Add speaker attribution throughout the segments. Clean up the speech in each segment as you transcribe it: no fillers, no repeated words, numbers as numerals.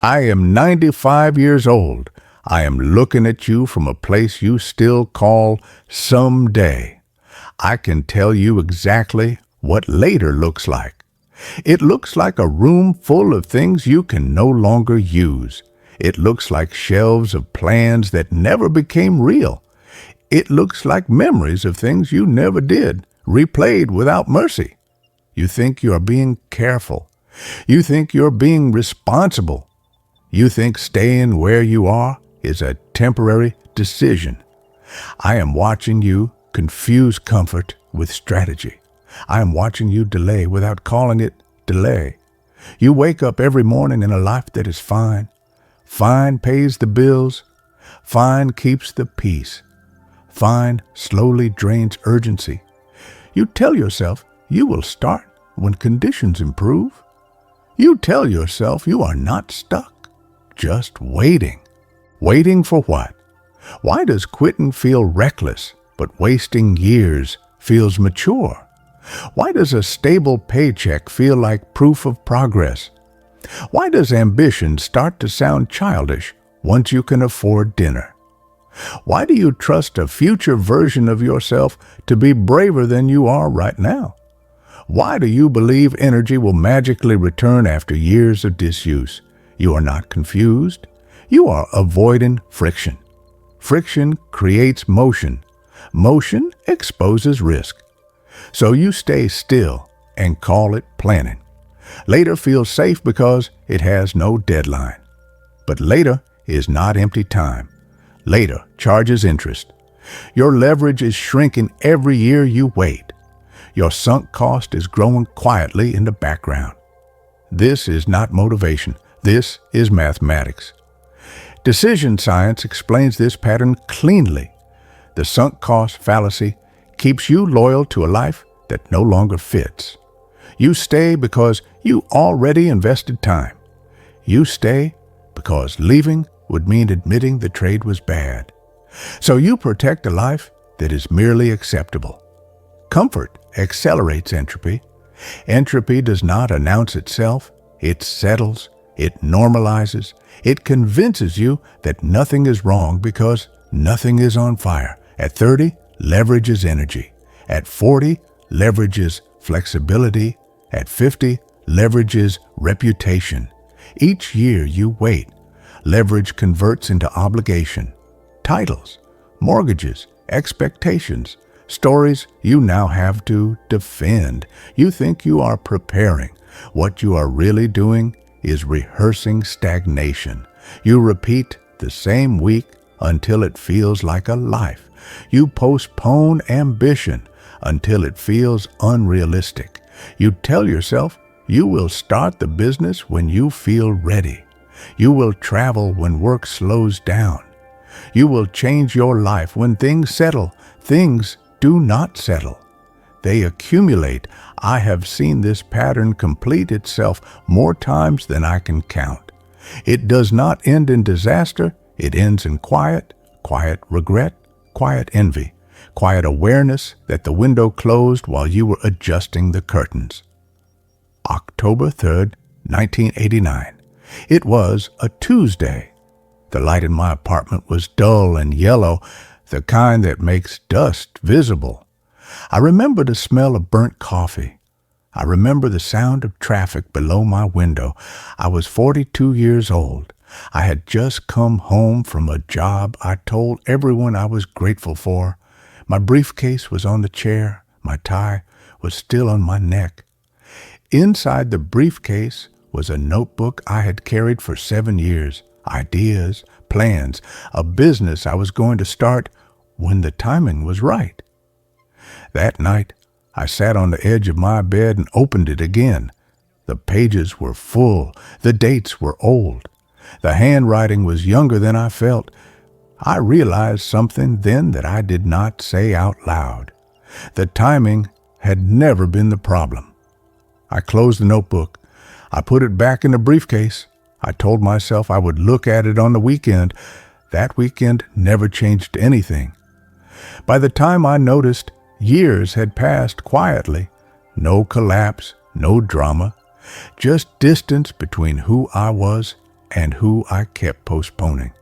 Speaker 1: I am 95 years old. I am looking at you from a place you still call someday. I can tell you exactly what later looks like. It looks like a room full of things you can no longer use. It looks like shelves of plans that never became real. It looks like memories of things you never did, replayed without mercy. You think you are being careful. You think you're being responsible. You think staying where you are is a temporary decision. I am watching you confuse comfort with strategy. I am watching you delay without calling it delay. You wake up every morning in a life that is fine. Fine pays the bills. Fine keeps the peace. Fine slowly drains urgency. You tell yourself you will start when conditions improve. You tell yourself you are not stuck, just waiting. Waiting for what? Why does quitting feel reckless, but wasting years feels mature? Why does a stable paycheck feel like proof of progress? Why does ambition start to sound childish once you can afford dinner? Why do you trust a future version of yourself to be braver than you are right now? Why do you believe energy will magically return after years of disuse? You are not confused. You are avoiding friction. Friction creates motion. Motion exposes risk. So you stay still and call it planning. Later feels safe because it has no deadline. But later is not empty time. Later charges interest. Your leverage is shrinking every year you wait. Your sunk cost is growing quietly in the background. This is not motivation. This is mathematics. Decision science explains this pattern cleanly. The sunk cost fallacy keeps you loyal to a life that no longer fits. You stay because you already invested time. You stay because leaving would mean admitting the trade was bad. So you protect a life that is merely acceptable. Comfort accelerates entropy. Entropy does not announce itself. It settles. It normalizes. It convinces you that nothing is wrong because nothing is on fire. At 30, leverage is energy. At 40, leverage is flexibility. At 50, leverage is reputation. Each year you wait, leverage converts into obligation. Titles, mortgages, expectations, stories you now have to defend. You think you are preparing. What you are really doing is rehearsing stagnation. You repeat the same week until it feels like a life. You postpone ambition until it feels unrealistic. You tell yourself you will start the business when you feel ready. You will travel when work slows down. You will change your life when things settle. Things do not settle. They accumulate. I have seen this pattern complete itself more times than I can count. It does not end in disaster. It ends in quiet regret, quiet envy, quiet awareness that the window closed while you were adjusting the curtains. October 3rd, 1989. It was a Tuesday. The light in my apartment was dull and yellow, the kind that makes dust visible. I remember the smell of burnt coffee. I remember the sound of traffic below my window. I was 42 years old. I had just come home from a job I told everyone I was grateful for. My briefcase was on the chair. My tie was still on my neck. Inside the briefcase was a notebook I had carried for 7 years. Ideas, plans, a business I was going to start when the timing was right. That night, I sat on the edge of my bed and opened it again. The pages were full. The dates were old. The handwriting was younger than I felt. I realized something then that I did not say out loud. The timing had never been the problem. I closed the notebook. I put it back in the briefcase. I told myself I would look at it on the weekend. That weekend never changed anything. By the time I noticed, years had passed quietly. No collapse, no drama, just distance between who I was and who I kept postponing.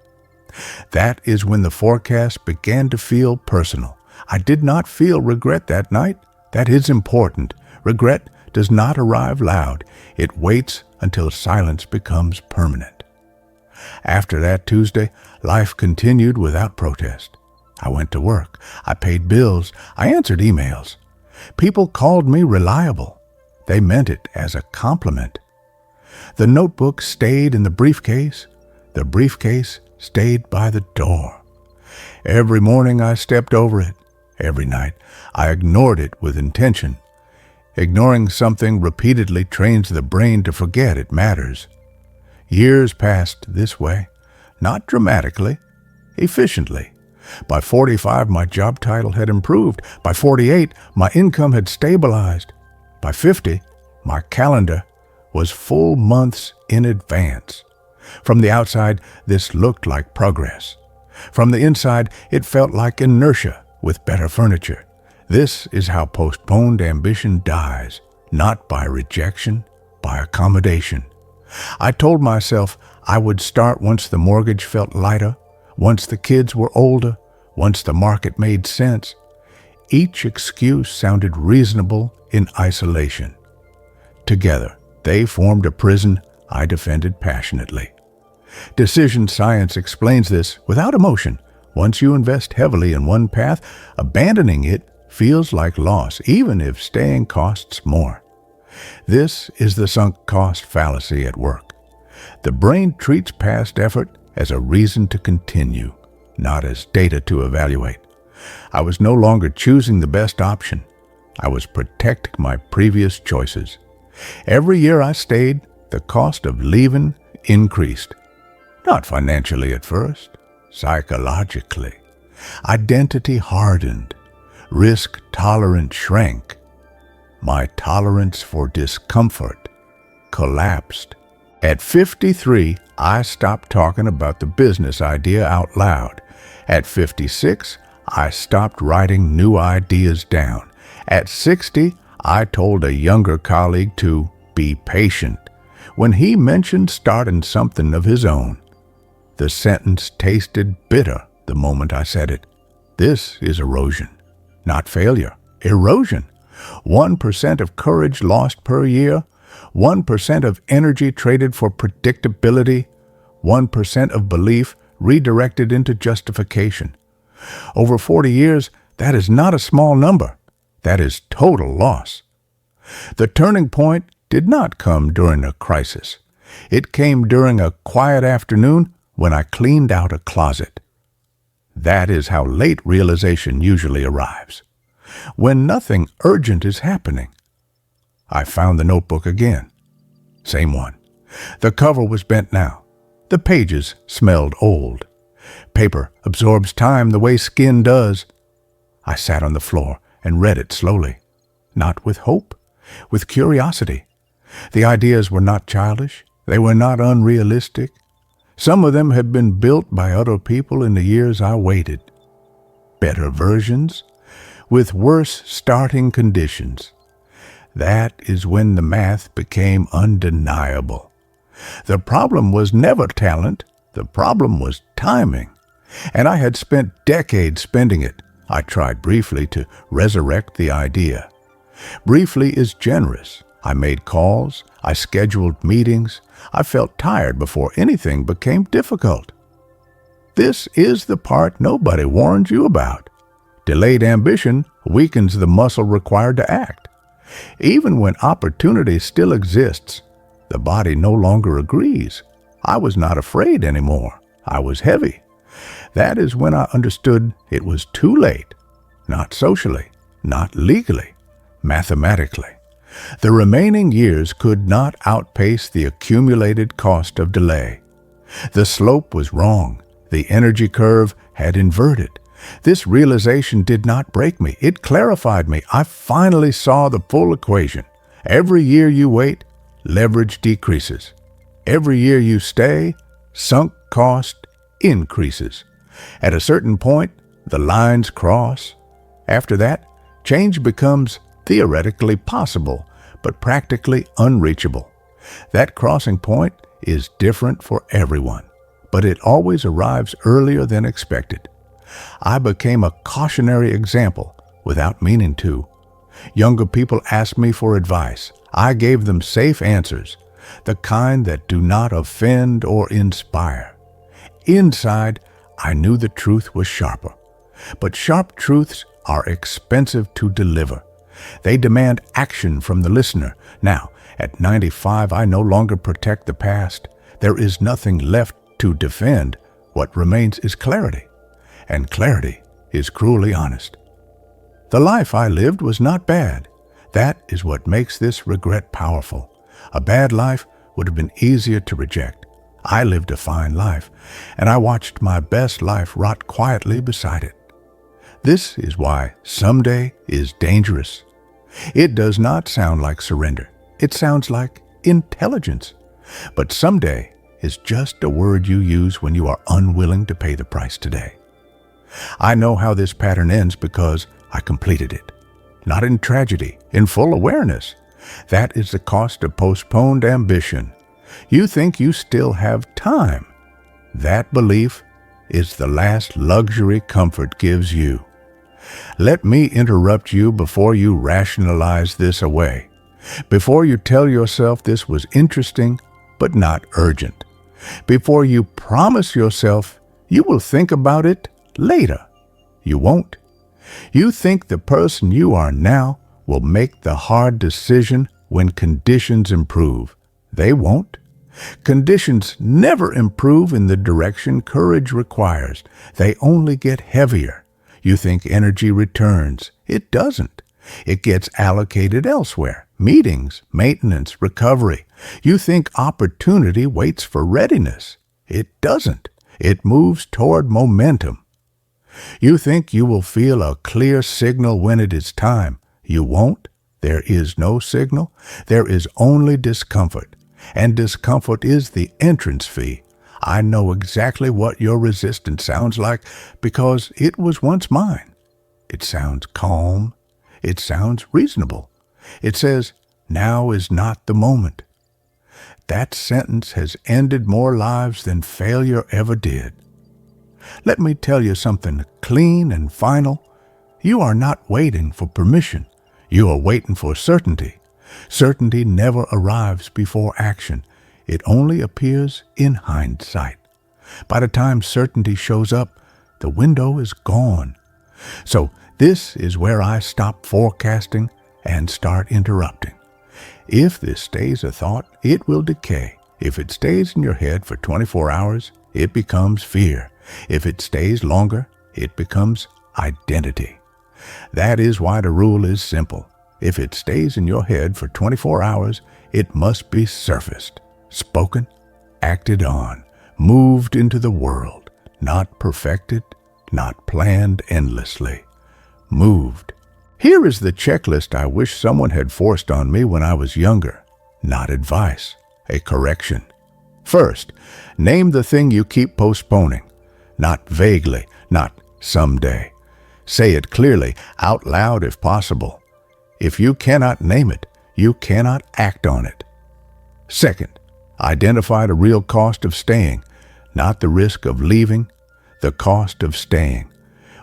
Speaker 1: That is when the forecast began to feel personal. I did not feel regret that night. That is important. Regret does not arrive loud. It waits until silence becomes permanent. After that Tuesday, life continued without protest. I went to work. I paid bills. I answered emails. People called me reliable. They meant it as a compliment. The notebook stayed in the briefcase. The briefcase stayed by the door. Every morning I stepped over it. Every night I ignored it with intention. Ignoring something repeatedly trains the brain to forget it matters. Years passed this way, not dramatically, efficiently. By 45, my job title had improved. By 48, my income had stabilized. By 50, my calendar was full months in advance. From the outside, this looked like progress. From the inside, it felt like inertia with better furniture. This is how postponed ambition dies, not by rejection, by accommodation. I told myself I would start once the mortgage felt lighter, once the kids were older, once the market made sense. Each excuse sounded reasonable in isolation. Together, they formed a prison I defended passionately. Decision science explains this without emotion. Once you invest heavily in one path, abandoning it feels like loss, even if staying costs more. This is the sunk cost fallacy at work. The brain treats past effort as a reason to continue, not as data to evaluate. I was no longer choosing the best option. I was protecting my previous choices. Every year I stayed, the cost of leaving increased. Not financially at first, psychologically. Identity hardened. Risk tolerance shrank. My tolerance for discomfort collapsed. At 53, I stopped talking about the business idea out loud. At 56, I stopped writing new ideas down. At 60, I told a younger colleague to be patient when he mentioned starting something of his own. The sentence tasted bitter the moment I said it. This is erosion, not failure. Erosion. 1% of courage lost per year, 1% of energy traded for predictability, 1% of belief redirected into justification. Over 40 years, that is not a small number. That is total loss. The turning point did not come during a crisis. It came during a quiet afternoon when I cleaned out a closet. That is how late realization usually arrives. When nothing urgent is happening. I found the notebook again. Same one. The cover was bent now. The pages smelled old. Paper absorbs time the way skin does. I sat on the floor and read it slowly. Not with hope, with curiosity. The ideas were not childish. They were not unrealistic. Some of them had been built by other people in the years I waited. Better versions, with worse starting conditions. That is when the math became undeniable. The problem was never talent. The problem was timing. And I had spent decades spending it. I tried briefly to resurrect the idea. Briefly is generous. I made calls. I scheduled meetings. I felt tired before anything became difficult. This is the part nobody warns you about. Delayed ambition weakens the muscle required to act. Even when opportunity still exists, the body no longer agrees. I was not afraid anymore. I was heavy. That is when I understood it was too late. Not socially, not legally, mathematically. The remaining years could not outpace the accumulated cost of delay. The slope was wrong. The energy curve had inverted. This realization did not break me. It clarified me. I finally saw the full equation. Every year you wait, leverage decreases. Every year you stay, sunk cost increases. At a certain point, the lines cross. After that, change becomes theoretically possible, but practically unreachable. That crossing point is different for everyone, but it always arrives earlier than expected. I became a cautionary example without meaning to. Younger people asked me for advice. I gave them safe answers, the kind that do not offend or inspire. Inside, I knew the truth was sharper. But sharp truths are expensive to deliver. They demand action from the listener. Now, at 95, I no longer protect the past. There is nothing left to defend. What remains is clarity. And clarity is cruelly honest. The life I lived was not bad. That is what makes this regret powerful. A bad life would have been easier to reject. I lived a fine life, and I watched my best life rot quietly beside it. This is why someday is dangerous. It does not sound like surrender. It sounds like intelligence. But someday is just a word you use when you are unwilling to pay the price today. I know how this pattern ends because I completed it. Not in tragedy, in full awareness. That is the cost of postponed ambition. You think you still have time. That belief is the last luxury comfort gives you. Let me interrupt you before you rationalize this away, before you tell yourself this was interesting but not urgent, before you promise yourself you will think about it later. You won't. You think the person you are now will make the hard decision when conditions improve. They won't. Conditions never improve in the direction courage requires. They only get heavier. You think energy returns. It doesn't. It gets allocated elsewhere. Meetings, maintenance, recovery. You think opportunity waits for readiness. It doesn't. It moves toward momentum. You think you will feel a clear signal when it is time. You won't. There is no signal. There is only discomfort. And discomfort is the entrance fee. I know exactly what your resistance sounds like because it was once mine. It sounds calm. It sounds reasonable. It says, now is not the moment. That sentence has ended more lives than failure ever did. Let me tell you something clean and final. You are not waiting for permission. You are waiting for certainty. Certainty never arrives before action. It only appears in hindsight. By the time certainty shows up, the window is gone. So this is where I stop forecasting and start interrupting. If this stays a thought, it will decay. If it stays in your head for 24 hours, it becomes fear. If it stays longer, it becomes identity. That is why the rule is simple. If it stays in your head for 24 hours, it must be surfaced, spoken, acted on, moved into the world, not perfected, not planned endlessly, moved. Here is the checklist I wish someone had forced on me when I was younger. Not advice, a correction. First, name the thing you keep postponing. Not vaguely, not someday. Say it clearly, out loud if possible. If you cannot name it, you cannot act on it. Second, identify the real cost of staying, not the risk of leaving, the cost of staying.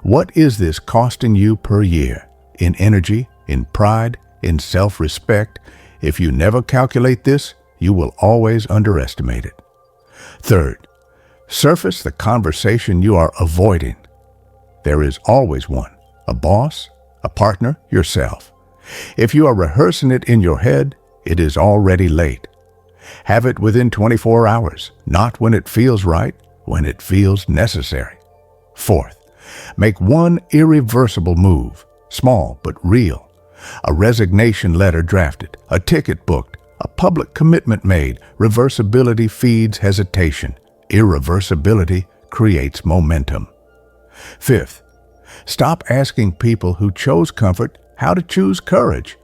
Speaker 1: What is this costing you per year? In energy, in pride, in self-respect? If you never calculate this, you will always underestimate it. Third, surface the conversation you are avoiding. There is always one. A boss, a partner, yourself. If you are rehearsing it in your head, it is already late. Have it within 24 hours, not when it feels right, when it feels necessary. Fourth, make one irreversible move, small but real. A resignation letter drafted, a ticket booked, a public commitment made. Reversibility feeds hesitation. Irreversibility creates momentum. Fifth, stop asking people who chose comfort how to choose courage.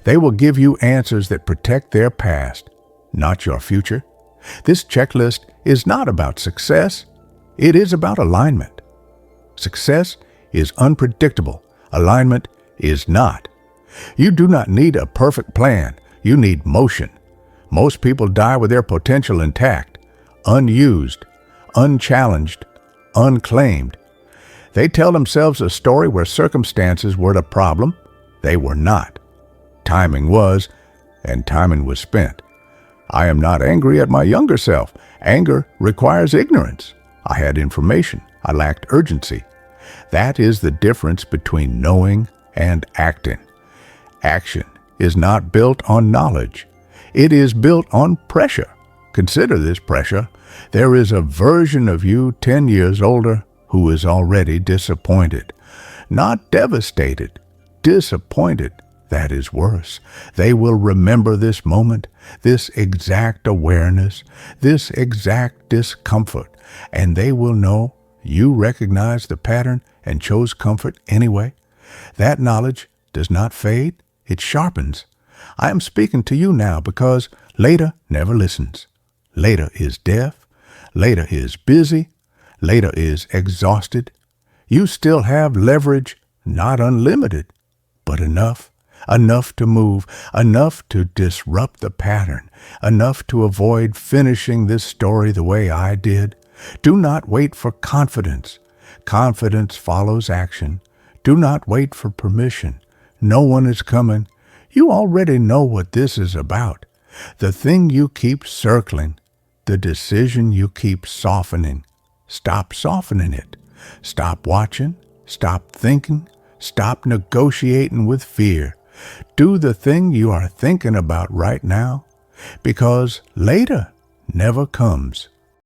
Speaker 1: They will give you answers that protect their past, not your future. This checklist is not about success. It is about alignment. Success is unpredictable. Alignment is not. You do not need a perfect plan. You need motion. Most people die with their potential intact, unused, unchallenged, unclaimed. They tell themselves a story where circumstances were the problem. They were not. Timing was, and timing was spent. I am not angry at my younger self. Anger requires ignorance. I had information. I lacked urgency. That is the difference between knowing and acting. Action is not built on knowledge. It is built on pressure. Consider this pressure. There is a version of you 10 years older who is already disappointed. Not devastated, disappointed. That is worse. They will remember this moment, this exact awareness, this exact discomfort, and they will know you recognized the pattern and chose comfort anyway. That knowledge does not fade, it sharpens. I am speaking to you now because later never listens. Later is deaf. Later is busy. Later is exhausted. You still have leverage, not unlimited, but enough. Enough to move, enough to disrupt the pattern, enough to avoid finishing this story the way I did. Do not wait for confidence. Confidence follows action. Do not wait for permission. No one is coming. You already know what this is about. The thing you keep circling, the decision you keep softening. Stop softening it. Stop watching. Stop thinking. Stop negotiating with fear. Do the thing you are thinking about right now, because later never comes.